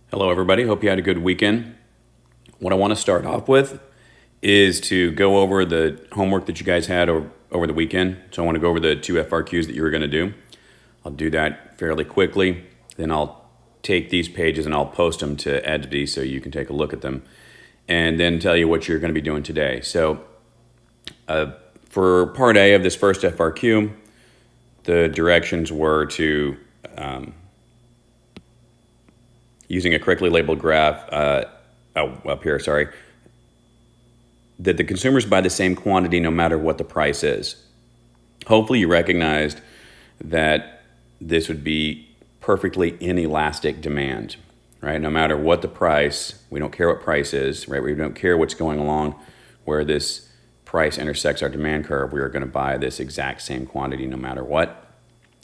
Hello, everybody. Hope you had a good weekend. What I want to start off with is to go over the homework that you guys had over the weekend. So I want to go over the two FRQs that you were going to do. I'll do that fairly quickly. Then I'll take these pages and I'll post them to Edsby so you can take a look at them and then tell you what you're going to be doing today. So for part A of this first FRQ, the directions were to using a correctly labeled graph, up here, sorry, that the consumers buy the same quantity no matter what the price is. Hopefully you recognized that this would be perfectly inelastic demand, right? No matter what the price, we don't care what price is, right? We don't care what's going along where this price intersects our demand curve. We are going to buy this exact same quantity no matter what.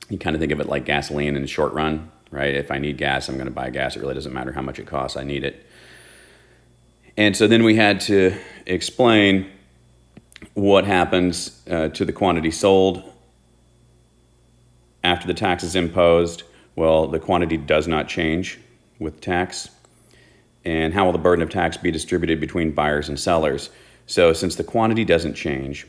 You kind of think of it like gasoline in the short run, right? If I need gas, I'm going to buy gas. It really doesn't matter how much it costs. I need it. And so then we had to explain what happens to the quantity sold after the tax is imposed. Well, the quantity does not change with tax. And how will the burden of tax be distributed between buyers and sellers? So since the quantity doesn't change,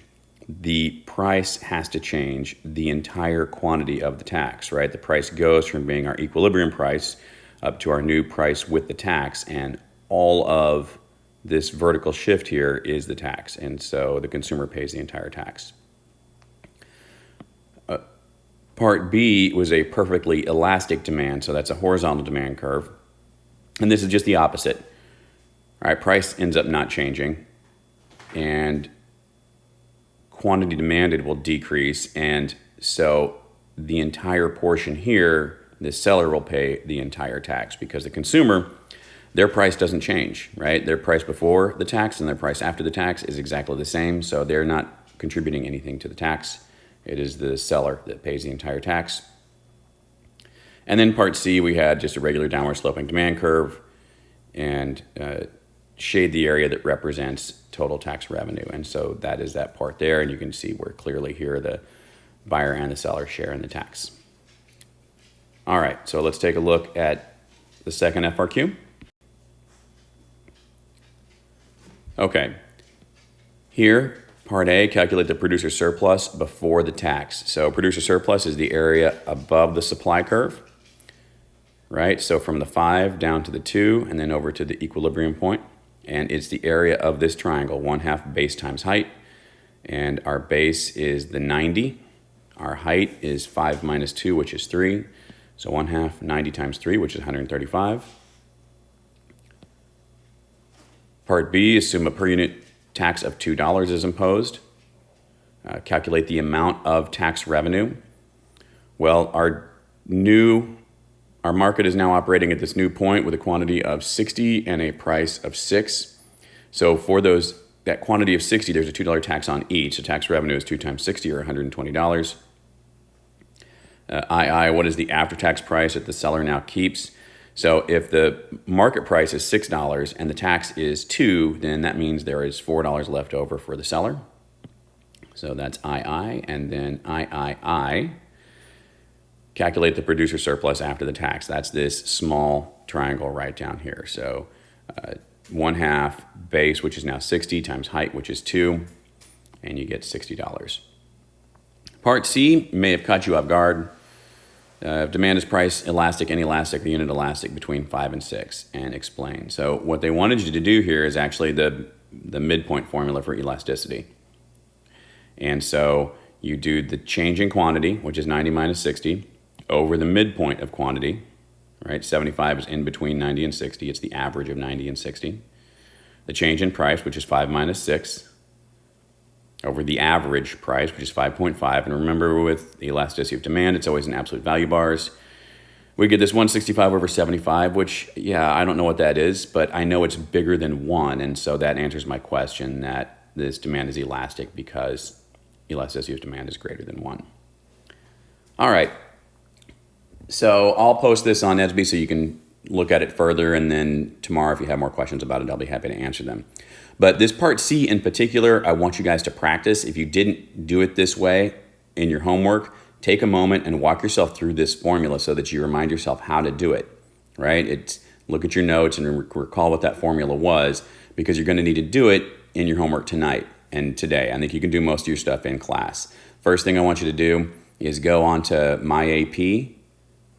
the price has to change the entire quantity of the tax, right? The price goes from being our equilibrium price up to our new price with the tax, and all of this vertical shift here is the tax, and so the consumer pays the entire tax. Part B was a perfectly elastic demand, so that's a horizontal demand curve, and this is just the opposite. All right, price ends up not changing, and quantity demanded will decrease, and so the entire portion here, the seller will pay the entire tax because the consumer, their price doesn't change, right? Their price before the tax and their price after the tax is exactly the same, so they're not contributing anything to the tax. It is the seller that pays the entire tax. And then part C, we had just a regular downward sloping demand curve and shade the area that represents total tax revenue. And so that is that part there. And you can see where clearly here the buyer and the seller share in the tax. All right, so let's take a look at the second FRQ. Okay, here, part A, calculate the producer surplus before the tax. So producer surplus is the area above the supply curve, right? So from the 5 down to the 2 and then over to the equilibrium point. And it's the area of this triangle, 1/2 base times height. And our base is the 90. Our height is 5 minus 2, which is 3. So 1/2, 90 times 3, which is 135. Part B, assume a per unit tax of $2 is imposed. Calculate the amount of tax revenue. Well, our market is now operating at this new point with a quantity of 60 and a price of 6. So for that quantity of 60, there's a $2 tax on each. So tax revenue is 2 times 60 or $120. II, what is the after-tax price that the seller now keeps? So if the market price is $6 and the tax is 2, then that means there is $4 left over for the seller. So that's II, and then III. Calculate the producer surplus after the tax. That's this small triangle right down here. So 1/2 base, which is now 60, times height, which is 2, and you get $60. Part C may have caught you off guard. Demand is price elastic, inelastic, the unit elastic between 5 and 6, and explain. So what they wanted you to do here is actually the midpoint formula for elasticity. And so you do the change in quantity, which is 90 minus 60, over the midpoint of quantity, right? 75 is in between 90 and 60. It's the average of 90 and 60. The change in price, which is 5 minus 6, over the average price, which is 5.5. And remember, with the elasticity of demand, it's always in absolute value bars. We get this 165 over 75, which, yeah, I don't know what that is, but I know it's bigger than 1. And so that answers my question that this demand is elastic because elasticity of demand is greater than 1. All right. So I'll post this on Edsby so you can look at it further, and then tomorrow if you have more questions about it, I'll be happy to answer them. But this part C in particular, I want you guys to practice. If you didn't do it this way in your homework, take a moment and walk yourself through this formula so that you remind yourself how to do it, right? It's look at your notes and recall what that formula was, because you're going to need to do it in your homework tonight and today. I think you can do most of your stuff in class. First thing I want you to do is go on to My AP,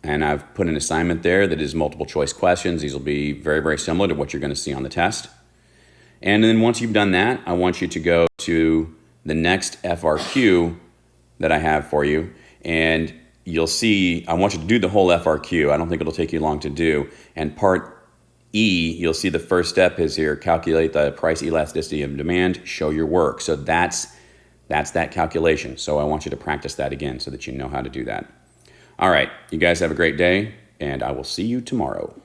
and I've put an assignment there that is multiple choice questions. These will be very, very similar to what you're going to see on the test. And then once you've done that, I want you to go to the next FRQ that I have for you, and you'll see, I want you to do the whole FRQ. I don't think it'll take you long to do. And part E, you'll see the first step is here, calculate the price elasticity of demand, show your work. So that's that calculation. So I want you to practice that again so that you know how to do that. All right, you guys have a great day, and I will see you tomorrow.